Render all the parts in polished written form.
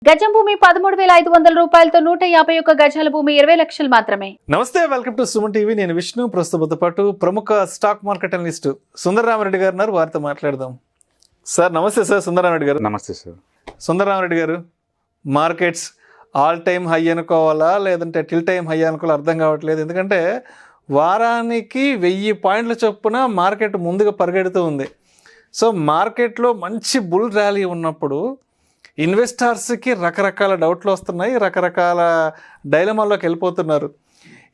గజం భూమి 13,500 రూపాయలతో 151 గజాల భూమి 20 లక్షలు మాత్రమే. నమస్తే, వెల్కమ్ టు సుమన్ టీవీ. నేను విష్ణు. ప్రస్తుతంతో పాటు ప్రముఖ స్టాక్ మార్కెట్ అనలిస్ట్ సుందరరామరెడ్డి గారు ఉన్నారు. వారితో మాట్లాడదాం. సార్ నమస్తే. సార్ సుందరరామరెడ్డి గారు. నమస్తే sir. Sundararamareddy garu, markets all time high అనుకోవాలా లేదంటే టిల్ టైమ్ హై అనుకోవాలా అర్థం కావట్లేదు. ఎందుకంటే వారానికి 1000 పాయింట్ల చొప్పున మార్కెట్ ముందుగా పరిగెడుతూ ఉంది. సో మార్కెట్లో మంచి బుల్ ర్యాలీ ఉన్నప్పుడు ఇన్వెస్టర్స్కి రకరకాల డౌట్లు వస్తున్నాయి, రకరకాల డైలమాల్లోకి వెళ్ళిపోతున్నారు.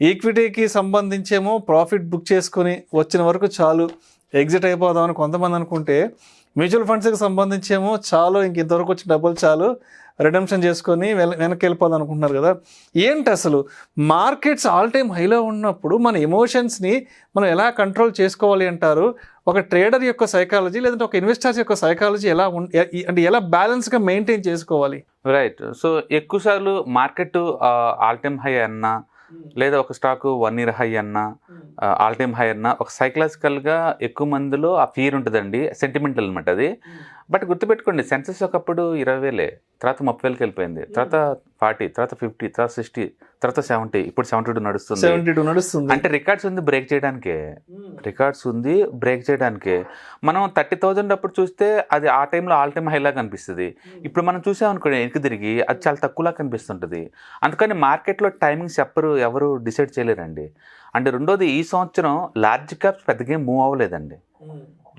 ఈక్విటీకి సంబంధించేమో ప్రాఫిట్ బుక్ చేసుకుని వచ్చిన వరకు చాలు ఎగ్జిట్ అయిపోదామని కొంతమంది అనుకుంటే, మ్యూచువల్ ఫండ్స్కి సంబంధించేమో చాలు ఇంతవరకు వచ్చిన డబ్బులు చాలు రిడెంప్షన్ చేసుకొని వెనక్కి వెళ్ళిపోదాం అనుకుంటున్నారు కదా. ఏంటి అసలు మార్కెట్స్ ఆల్ టైమ్ హైలో ఉన్నప్పుడు మన ఎమోషన్స్ని మనం ఎలా కంట్రోల్ చేసుకోవాలి అంటారు? ఒక ట్రేడర్ యొక్క సైకాలజీ లేదంటే ఒక ఇన్వెస్టర్స్ యొక్క సైకాలజీ ఎలా అంటే ఎలా బ్యాలెన్స్గా మెయింటైన్ చేసుకోవాలి? రైట్. సో ఎక్కువసార్లు మార్కెట్ ఆల్ టైమ్ హై అన్నా లేదా ఒక స్టాక్ 1 year హై అన్నా ఆల్ టైమ్ హై అన్నా ఒక సైకలాజికల్గా ఎక్కువ మందిలో ఆ ఫియర్ ఉంటుందండి, సెంటిమెంటల్ అనమాట అది. బట్ గుర్తుపెట్టుకోండి, సెన్సెస్ ఒకప్పుడు 20,000, తర్వాత 30,000కి వెళ్ళిపోయింది, తర్వాత 40, తర్వాత 50, తర్వాత 60, తర్వాత 70, ఇప్పుడు 72 నడుస్తుంది. అంటే రికార్డ్స్ ఉంది బ్రేక్ చేయడానికే. మనం 30,000 అప్పుడు చూస్తే అది ఆ టైంలో ఆల్ టైమ్ హైలా కనిపిస్తుంది. ఇప్పుడు మనం చూసామనుకోండి వెనక్కి తిరిగి అది చాలా తక్కువలా కనిపిస్తుంటుంది. అందుకని మార్కెట్లో టైమింగ్స్ ఎవరు డిసైడ్ చేయలేరండి. అంటే రెండోది, ఈ సంవత్సరం లార్జ్ క్యాప్స్ పెద్దగా మూవ్ అవ్వలేదండి.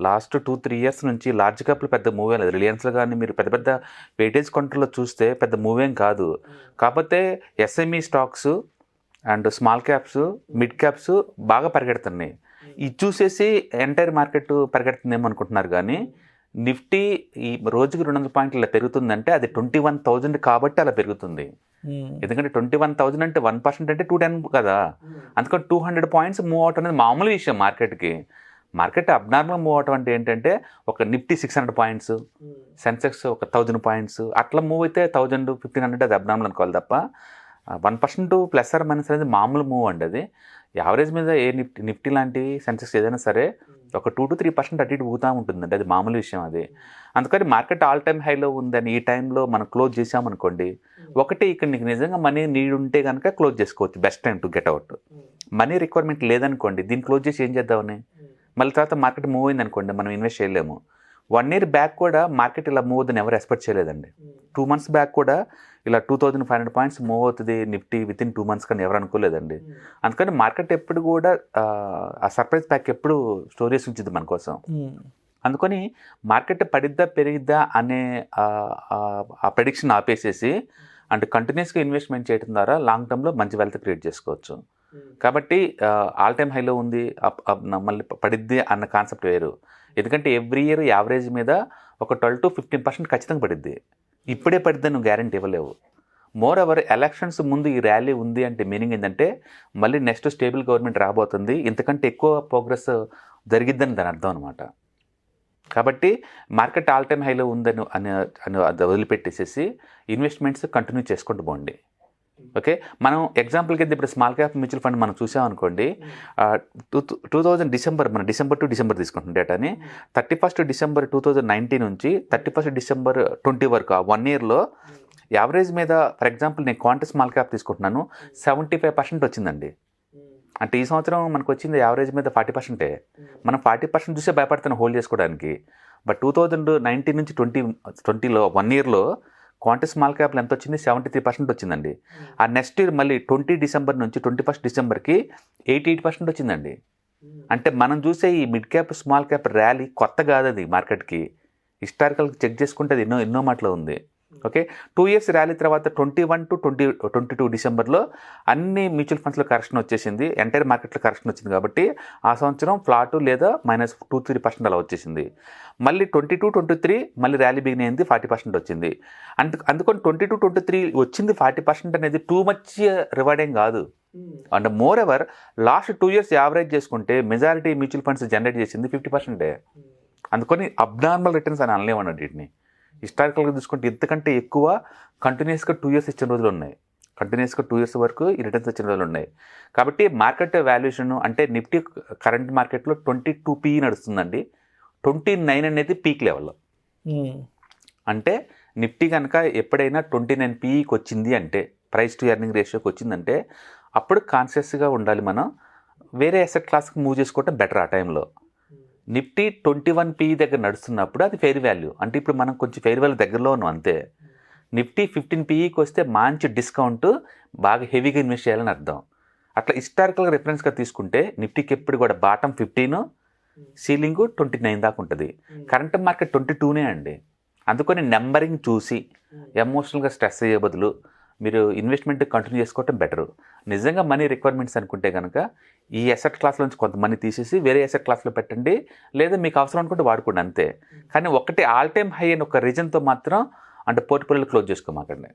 లాస్ట్ 2-3 years నుంచి లార్జ్ క్యాప్లు పెద్ద మూవ్ అవ్వలేదు. రిలయన్స్లో కానీ మీరు పెద్ద వెయిటేజ్ కౌంటర్లో చూస్తే పెద్ద మూవ్ ఏం కాదు. కాకపోతే SME stocks and small caps, mid caps బాగా పరిగెడుతున్నాయి. ఇది చూసేసి ఎంటైర్ మార్కెట్ పరిగెడుతుందేమో అనుకుంటున్నారు. కానీ నిఫ్టీ ఈ రోజుకి 200 పాయింట్లు ఇలా పెరుగుతుందంటే అది 21,000 కాబట్టి అలా పెరుగుతుంది. ఎందుకంటే 21,000 అంటే 1% అంటే 210 కదా. అందుకని 200 పాయింట్స్ మూవ్ అవటం అనేది మామూలు విషయం మార్కెట్కి. మార్కెట్ అబ్నార్మల్ మూవ్ అవటం అంటే ఏంటంటే ఒక నిఫ్టీ 600 పాయింట్స్, సెన్సెక్స్ ఒక 1000 పాయింట్స్ అట్లా మూవ్ అయితే 1000, 1500 అది అబ్నార్మల్ అనుకోవాలి తప్ప 1% ప్లస్ ఆర్ మైనస్ అనేది మామూలు మూవ్ అండి. అది యావరేజ్ మీద ఏ నిఫ్టీ లాంటి సెన్సెక్స్ ఏదైనా సరే ఒక 2-3% అటు ఇటు ఊగుతూ ఉంటుందండి, అది మామూలు విషయం అది. అందుకని మార్కెట్ ఆల్ టైమ్ హైలో ఉందని ఈ టైంలో మనం క్లోజ్ చేసామనుకోండి, ఒకటి ఇక్కడ నీకు నిజంగా మనీ నీడ్ ఉంటే కనుక క్లోజ్ చేసుకోవచ్చు, best time to get out. Money requirement లేదనుకోండి, దీన్ని క్లోజ్ చేసి ఏం చేద్దామని మళ్ళీ తర్వాత మార్కెట్ మూవ్ అయింది అనుకోండి, మనం ఇన్వెస్ట్ చేయలేము. 1 year బ్యాక్ కూడా మార్కెట్ ఇలా మూవ్ అవుతుందని ఎవరు ఎక్స్పెక్ట్ చేయలేదండి. 2 months బ్యాక్ కూడా ఇలా 2,500 పాయింట్స్ మూవ్ అవుతుంది నిఫ్టీ వితిన్ 2 months కానీ ఎవరు అనుకోలేదండి. అందుకని మార్కెట్ ఎప్పుడు కూడా ఆ సర్ప్రైజ్ ప్యాక్ ఎప్పుడు స్టోరీస్ ఉంచింది మన కోసం. అందుకని మార్కెట్ పడిద్దా పెరిగిద్దా అనే ఆ ప్రెడిక్షన్ ఆపేసేసి అంటే కంటిన్యూస్గా ఇన్వెస్ట్మెంట్ చేయడం ద్వారా లాంగ్ టర్మ్లో మంచి వెల్త్ క్రియేట్ చేసుకోవచ్చు. కాబట్టి ఆల్ టైమ్ హైలో ఉంది మళ్ళీ పడిద్ది అన్న కాన్సెప్ట్ వేరు. ఎందుకంటే ఎవ్రీ ఇయర్ యావరేజ్ మీద ఒక 12-15% ఖచ్చితంగా పడిద్ది. ఇప్పుడే పడిద్దని నువ్వు గ్యారెంటీ ఇవ్వలేవు. మోర్ ఓవర్ ఎలక్షన్స్ ముందు ఈ ర్యాలీ ఉంది అంటే మీనింగ్ ఏంటంటే మళ్ళీ నెక్స్ట్ స్టేబుల్ గవర్నమెంట్ రాబోతుంది, ఇంతకంటే ఎక్కువ ప్రోగ్రెస్ జరిగిద్దని దాని అర్థం అనమాట. కాబట్టి మార్కెట్ ఆల్ టైమ్ హైలో ఉందని అని వదిలిపెట్టేసేసి ఇన్వెస్ట్మెంట్స్ కంటిన్యూ చేసుకుంటూ పోండి. ఓకే, మనం ఎగ్జాంపుల్కి అయితే ఇప్పుడు స్మాల్ క్యాప్ మ్యూచువల్ ఫండ్ మనం చూసామనుకోండి, 2000 డిసెంబర్, మన డిసెంబర్ టు డిసెంబర్ తీసుకుంటున్న డేటాని 31st December 2019 నుంచి 31st December 2020 వరకు ఆ 1 yearలో యావరేజ్ మీద ఫర్ ఎగ్జాంపుల్ నేను క్వాంటస్ స్మాల్ క్యాప్ తీసుకుంటున్నాను, 75% వచ్చిందండి. అంటే ఈ సంవత్సరం మనకు వచ్చింది యావరేజ్ మీద 40%. మనం 40% చూసే భయపడుతున్నాం హోల్డ్ చేసుకోవడానికి. బట్ 2019 నుంచి 2020లో 1 yearలో క్వాంటస్ స్మాల్ క్యాప్లు ఎంత వచ్చింది? 73% వచ్చిందండి. ఆ నెక్స్ట్ ఇయర్ మళ్ళీ 20 December నుంచి 21st Decemberకి 88% వచ్చిందండి. అంటే మనం చూసే ఈ mid cap small cap rally కొత్త కాదు, అది మార్కెట్కి హిస్టారికల్ చెక్ చేసుకుంటే అది ఎన్నో మాటలో ఉంది. ఓకే, 2 years ర్యాలీ తర్వాత 21 to 22 Decemberలో అన్ని మ్యూచువల్ ఫండ్స్లో కరెక్షన్ వచ్చేసింది, ఎంటైర్ మార్కెట్లో కరెక్షన్ వచ్చింది. కాబట్టి ఆ సంవత్సరం ఫ్లాట్ లేదా -2-3% అలా వచ్చేసింది. మళ్ళీ 22-23 మళ్ళీ ర్యాలీ బిగిన్ అయింది, 40% వచ్చింది. అందుకని 22-23 వచ్చింది 40% అనేది టూ మచ్ రివార్డింగ్ కాదు. And more ever last 2 years average చేసుకుంటే మెజారిటీ మ్యూచువల్ ఫండ్స్ జనరేట్ చేసింది 50%. అందుకని అబ్నార్మల్ రిటర్న్స్ అని అనలేమన్నట్టు. వీటిని హిస్టారికల్గా చూసుకుంటే ఇంతకంటే ఎక్కువ కంటిన్యూస్గా 2 years ఇచ్చిన రోజులు ఉన్నాయి, కంటిన్యూస్గా 2 years వరకు ఈ రిటర్న్స్ వచ్చిన రోజులు ఉన్నాయి. కాబట్టి మార్కెట్ వాల్యుయేషన్ అంటే నిఫ్టీ కరెంట్ మార్కెట్లో 22 PE నడుస్తుందండి, 29 అనేది పీక్ లెవెల్లో. అంటే నిఫ్టీ కనుక ఎప్పుడైనా 29 PEకి వచ్చింది అంటే, ప్రైస్ టు ఎర్నింగ్ రేషియోకి వచ్చిందంటే అప్పుడు కాన్షియస్గా ఉండాలి. మనం వేరే అసెట్ క్లాస్కి మూవ్ చేసుకోవటం బెటర్ ఆ టైంలో. నిఫ్టీ 21 PE దగ్గర నడుస్తున్నప్పుడు అది ఫెయిర్ వాల్యూ, అంటే ఇప్పుడు మనం కొంచెం ఫెయిర్ వాల్యూ దగ్గరలో ఉన్నాం అంతే. నిఫ్టీ 15 PEకి వస్తే మంచి డిస్కౌంట్, బాగా హెవీగా ఇన్వెస్ట్ చేయాలని అర్థం. అట్లా హిస్టారికల్గా రెఫరెన్స్గా తీసుకుంటే నిఫ్టీకి ఎప్పుడు కూడా బాటమ్ 15, సీలింగ్ 29 దాకా ఉంటుంది. కరెంట్ మార్కెట్ 22నే అండి. అందుకని నెంబరింగ్ చూసి ఎమోషనల్గా స్ట్రెస్ అయ్యే బదులు మీరు ఇన్వెస్ట్మెంట్ కంటిన్యూ చేసుకోవటం బెటరు. నిజంగా మనీ రిక్వైర్మెంట్స్ అనుకుంటే కనుక ఈ అసెట్ క్లాస్లోంచి కొంత మనీ తీసేసి వేరే అసెట్ క్లాస్లో పెట్టండి, లేదా మీకు అవసరం అనుకుంటే వాడుకోండి అంతే. కానీ ఒకటి ఆల్ టైమ్ హై అని ఒక రీజన్తో మాత్రం అంటే పోర్ట్ఫోలియోలు క్లోజ్ చేసుకోమాకండి.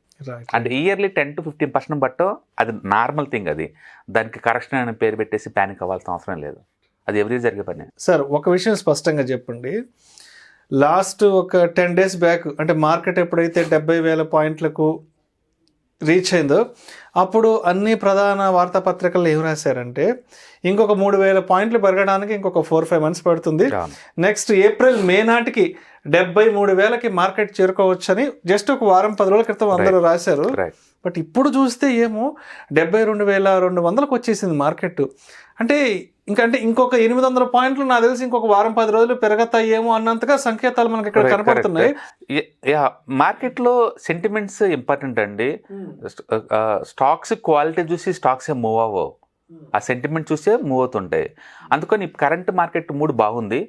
అంటే ఇయర్లీ 10 to 15% బట్టో అది నార్మల్ థింగ్. అది దానికి కరెక్షన్ అనే పేరు పెట్టేసి ప్యానిక్ అవ్వాల్సిన అవసరం లేదు. అది ఎవరి జరిగే పని. సార్ ఒక విషయం స్పష్టంగా చెప్పండి. లాస్ట్ ఒక 10 days బ్యాక్ అంటే మార్కెట్ ఎప్పుడైతే 70,000 పాయింట్లకు రీచ్ అయిందో అప్పుడు అన్ని ప్రధాన వార్తాపత్రికల్లో ఏం రాశారంటే ఇంకొక 3,000 పాయింట్లు పెరగడానికి ఇంకొక 4-5 months పడుతుంది, నెక్స్ట్ ఏప్రిల్ మే నాటికి 73,000కి మార్కెట్ చేరుకోవచ్చని జస్ట్ ఒక వారం 10 రోజుల క్రితం అందరూ రాశారు. బట్ ఇప్పుడు చూస్తే ఏమో 72,200కు వచ్చేసింది మార్కెట్. అంటే ఇంకొక 800 పాయింట్లు నాకు తెలిసి ఇంకొక వారం 10 రోజులు పెరగతాయేమో అన్నంతగా సంకేతాలు మనకి ఇక్కడ కనపడుతున్నాయి. మార్కెట్లో సెంటిమెంట్స్ ఇంపార్టెంట్ అండి. స్టాక్స్ క్వాలిటీ చూసి స్టాక్స్ మూవ్ అవ్వవు, ఆ సెంటిమెంట్ చూసే మూవ్ అవుతుంటాయి. అందుకని కరెంట్ మార్కెట్ మూడ్ బాగుంది.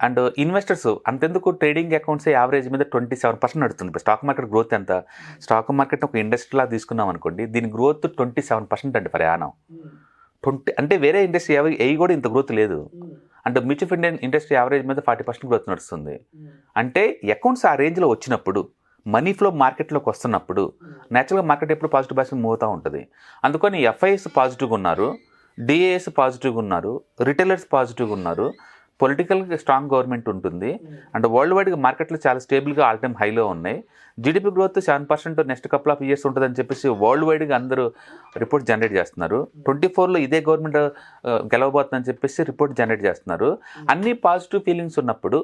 అండ్ ఇన్వెస్టర్స్ అంతెందుకు ట్రేడింగ్ అకౌంట్స్ యావరేజ్ మీద 27% నడుస్తుంది. ఇప్పుడు స్టాక్ మార్కెట్ గ్రోత్ ఎంత? స్టాక్ మార్కెట్ ఒక ఇండస్ట్రీలా తీసుకున్నాం అనుకోండి, దీని గ్రోత్ 27% అండి ఫర్ యానం. 20 అంటే వేరే ఇండస్ట్రీ ఏ కూడా ఇంత గ్రోత్ లేదు. అంటే మ్యూచువల్ ఫండ్ ఇండస్ట్రీ యావరేజ్ మీద 40% గ్రోత్ నడుస్తుంది. అంటే అకౌంట్స్ ఆ రేంజ్లో వచ్చినప్పుడు, మనీ ఫ్లో మార్కెట్లోకి వస్తున్నప్పుడు న్యాచురల్గా మార్కెట్ ఎప్పుడు పాజిటివ్ బ్యాస్ మూవ్ అవుతూ ఉంటుంది. అందుకని ఎఫ్ఐఎస్ పాజిటివ్గా ఉన్నారు, డిఏఎస్ పాజిటివ్గా ఉన్నారు, రిటైలర్స్ పాజిటివ్గా ఉన్నారు, పొలిటికల్గా స్ట్రాంగ్ గవర్నమెంట్ ఉంటుంది. అండ్ వరల్డ్ వైడ్గా మార్కెట్లు చాలా స్టేబుల్గా ఆల్ టైమ్ హైలో ఉన్నాయి. GDP growth 7% next couple of years ఉంటుందని చెప్పేసి వరల్డ్ వైడ్గా అందరూ రిపోర్ట్ జనరేట్ చేస్తున్నారు. 24లో ఇదే గవర్నమెంట్ గెలవబోతుందని చెప్పేసి రిపోర్ట్ జనరేట్ చేస్తున్నారు. అన్ని పాజిటివ్ ఫీలింగ్స్ ఉన్నప్పుడు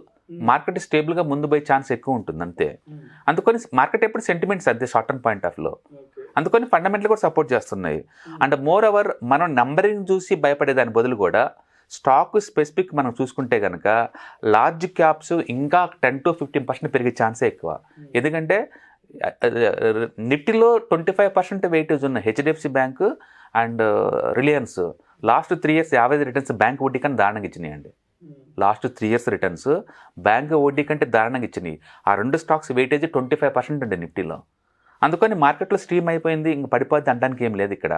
మార్కెట్ స్టేబుల్గా ముందు పోయే ఛాన్స్ ఎక్కువ ఉంటుంది అంతే. అందుకని మార్కెట్ ఎప్పుడు సెంటిమెంట్స్ అదే షార్ట్ టర్మ్ పాయింట్ ఆఫ్లో. అందుకని ఫండమెంటల్ కూడా సపోర్ట్ చేస్తున్నాయి. అండ్ మోర్ ఓవర్ మనం నంబరింగ్ చూసి భయపడేదాని బదులు కూడా స్టాక్ స్పెసిఫిక్ మనం చూసుకుంటే కనుక లార్జ్ క్యాప్స్ ఇంకా 10 to 15% పెరిగే ఛాన్సే ఎక్కువ. ఎందుకంటే నిఫ్టీలో 25% వెయిటేజ్ ఉన్న HDFC bank and Reliance last 3 years average returns bank వడ్డీ కంటే దారుణంగా ఇచ్చినాయండి. లాస్ట్ 3 years రిటర్న్స్ బ్యాంక్ వడ్డీ కంటే దారుణంగా ఇచ్చినాయి. ఆ రెండు స్టాక్స్ వెయిటేజ్ 25% అండి నిఫ్టీలో. అందుకని మార్కెట్లో స్ట్రీమ్ అయిపోయింది, ఇంక పడిపోద్ది అనడానికి ఏం లేదు ఇక్కడ.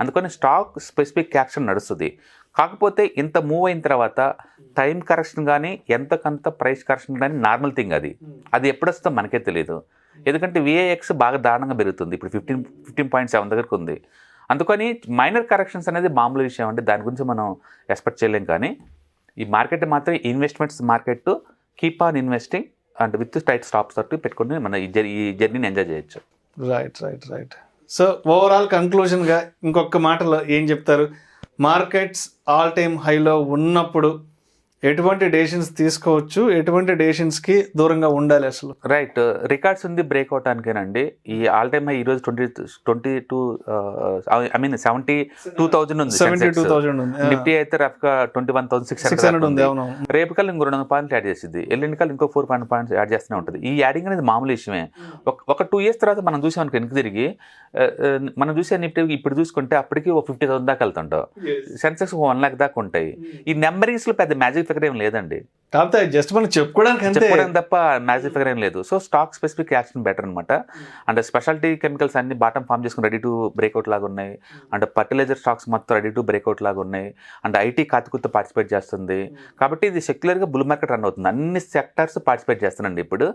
అందుకని స్టాక్ స్పెసిఫిక్ యాక్షన్ నడుస్తుంది. కాకపోతే ఇంత మూవ్ అయిన తర్వాత టైం కరెక్షన్ కానీ ఎంతకంత ప్రైస్ కరెక్షన్ కానీ నార్మల్ థింగ్. అది ఎప్పుడు వస్తుందో మనకే తెలియదు. ఎందుకంటే విఐఎక్స్ బాగా దారుణంగా పెరుగుతుంది, ఇప్పుడు 15.7 దగ్గరకు ఉంది. అందుకని మైనర్ కరెక్షన్స్ అనేది మామూలు విషయం అంటే దాని గురించి మనం ఎక్స్పెక్ట్ చేయలేం. కానీ ఈ మార్కెట్ మాత్రం investments market, keep on investing and with tight stops తోటి పెట్టుకుని మన ఈ జర్నీని ఎంజాయ్ చేయొచ్చు. రైట్. సో ఓవరాల్ కంక్లూజన్గా ఇంకొక మాటలో ఏం చెప్తారు? మార్కెట్స్ ఆల్ టైమ్ హైలో ఉన్నప్పుడు ఎటువంటి డెసిషన్స్ తీసుకోవచ్చు, ఎటువంటి డెసిషన్స్కి దూరంగా ఉండాలి అసలు? రైట్, రికార్డ్స్ ఉంది బ్రేక్ అవటానికేనండి. ఈ ఆల్ టైమ్ హై ఈరోజు 72,000 ఉంది. 72,000 ఉంది. నిఫ్టీ అయితే రఫ్గా 21,600 ఉంది. రేపు కల్లా ఇంకో 200 పాయింట్లు యాడ్ చేసింది, ఎల్లుండి కల్లా ఇంకో 4 పాయింట్స్ యాడ్ చేస్తూనే ఉంటుంది. ఈ యాడింగ్ అనేది మామూలు విషయమే. ఒక 2 years తర్వాత మనం చూసామనుకో వెనక్కి తిరిగి మనం చూసే నిఫ్టీ ఇప్పుడు చూసుకుంటే అప్పటికి 50,000 దాకా వెళ్తుంటాం. సెన్సెక్స్ 1 lakh దాకా ఉంటాయి. ఈ నెంబరింగ్స్లో పెద్ద మ్యాజిక్ ఫిగర్ ఏం లేదండి, కాకపోతే జస్ట్ మనం చెప్పుకోవడానికి తప్ప మ్యాజిక్ ఫిగర్ ఏం లేదు. So stock specific action better అనమాట. అండ్ స్పెషాలిటీ కెమికల్స్ అన్ని బాటమ్ ఫామ్ చేసుకుని రెడీ టు బ్రేక్అవుట్ లాగా ఉన్నాయి. అండ్ ఫర్టిలైజర్ స్టాక్స్ మొత్తం రెడీ టు బ్రేక్అవుట్ లాగా ఉన్నాయి. అండ్ ఐటీ కాతుకుతో పార్టిసిపేట్ చేస్తుంది. కాబట్టి ఇది సెక్యులర్గా బుల్ మార్కెట్ రన్ అవుతుంది. అన్ని సెక్టార్స్ పార్టిసిపేట్ చేస్తున్నాండి ఇప్పుడు.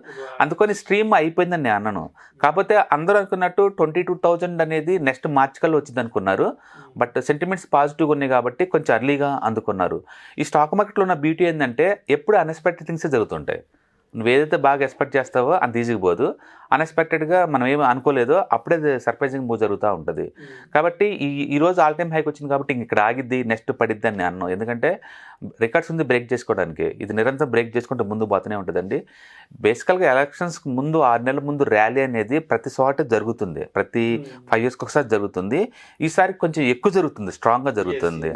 అందుకని స్ట్రీమ్ అయిపోయిందని నేను అన్నాను. కాకపోతే అందరూ అనుకున్నట్టు 22,000 అనేది నెక్స్ట్ మార్చ్ కల్లా వచ్చింది అనుకున్నారు. బట్ సెంటిమెంట్స్ పాజిటివ్గా ఉన్నాయి కాబట్టి కొంచెం అర్లీగా అందుకున్నారు. ఈ స్టాక్ మార్కెట్లో ఉన్న బ్యూటీ ఏంటంటే ఎప్పుడు అన్ఎక్స్పెక్టెడ్ థింగ్సే జరుగుతుంటాయి. నువ్వు ఏదైతే బాగా ఎక్స్పెక్ట్ చేస్తావో అంత ఈజీగా పోదు. అన్ఎక్స్పెక్టెడ్గా మనం ఏమి అనుకోలేదో అప్పుడే సర్ప్రైజింగ్ మూవ్ జరుగుతూ ఉంటుంది. కాబట్టి ఈరోజు ఆల్ టైమ్ హైక్ వచ్చింది కాబట్టి ఇక్కడ ఆగిద్ది, నెక్స్ట్ పడిద్ది అని నేను అన్నాను. ఎందుకంటే రికార్డ్స్ ఉంది బ్రేక్ చేసుకోవడానికి. ఇది నిరంతరం బ్రేక్ చేసుకుంటే ముందు పోతూనే ఉంటుందండి. బేసికల్గా ఎలక్షన్స్కి ముందు 6 నెలల ముందు ర్యాలీ అనేది ప్రతి చోట జరుగుతుంది, ప్రతి 5 yearsకి ఒకసారి జరుగుతుంది. ఈసారి కొంచెం ఎక్కువ జరుగుతుంది, స్ట్రాంగ్గా జరుగుతుంది.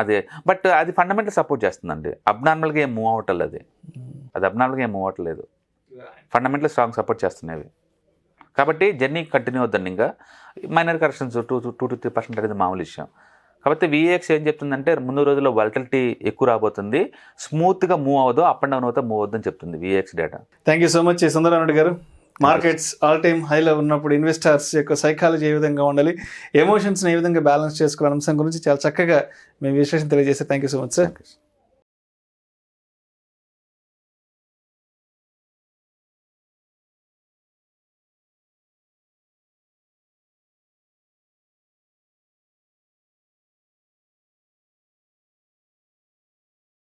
అదే బట్ అది ఫండమెంటల్ సపోర్ట్ చేస్తుందండి. అబ్నార్మల్గా ఏం మూవ్ అవ్వటం అది అబ్నార్మల్గా ఏం మూవ్ అవ్వట్లేదు, ఫండమెంటల్ స్ట్రాంగ్ సపోర్ట్ చేస్తున్నాయి. కాబట్టి జర్నీ కంటిన్యూ అవుతుంది. ఇంకా మైనర్ కరెక్షన్స్ 2 to 3% అనేది మామూలు విషయం. కాబట్టి విఏఎక్స్ ఏం చెప్తుందంటే ముందు రోజుల్లో వాలటిలిటీ ఎక్కువ రాబోతుంది, స్మూత్గా మూవ్ అవ్వదు, అప్ అండ్ డౌన్ అవుతా మూవ్ అవుతుందని చెప్తుంది VIX data. Thank you so much Sundararamareddy garu. Markets all time హైలో ఉన్నప్పుడు ఇన్వెస్టర్స్ యొక్క సైకాలజీ ఏ విధంగా ఉండాలి, ఎమోషన్స్ని ఏ విధంగా బ్యాలెన్స్ చేసుకోవాలనే అంశం గురించి చాలా చక్కగా మీ విశ్లేషణ తెలియజేశారు. Thank you so much sir.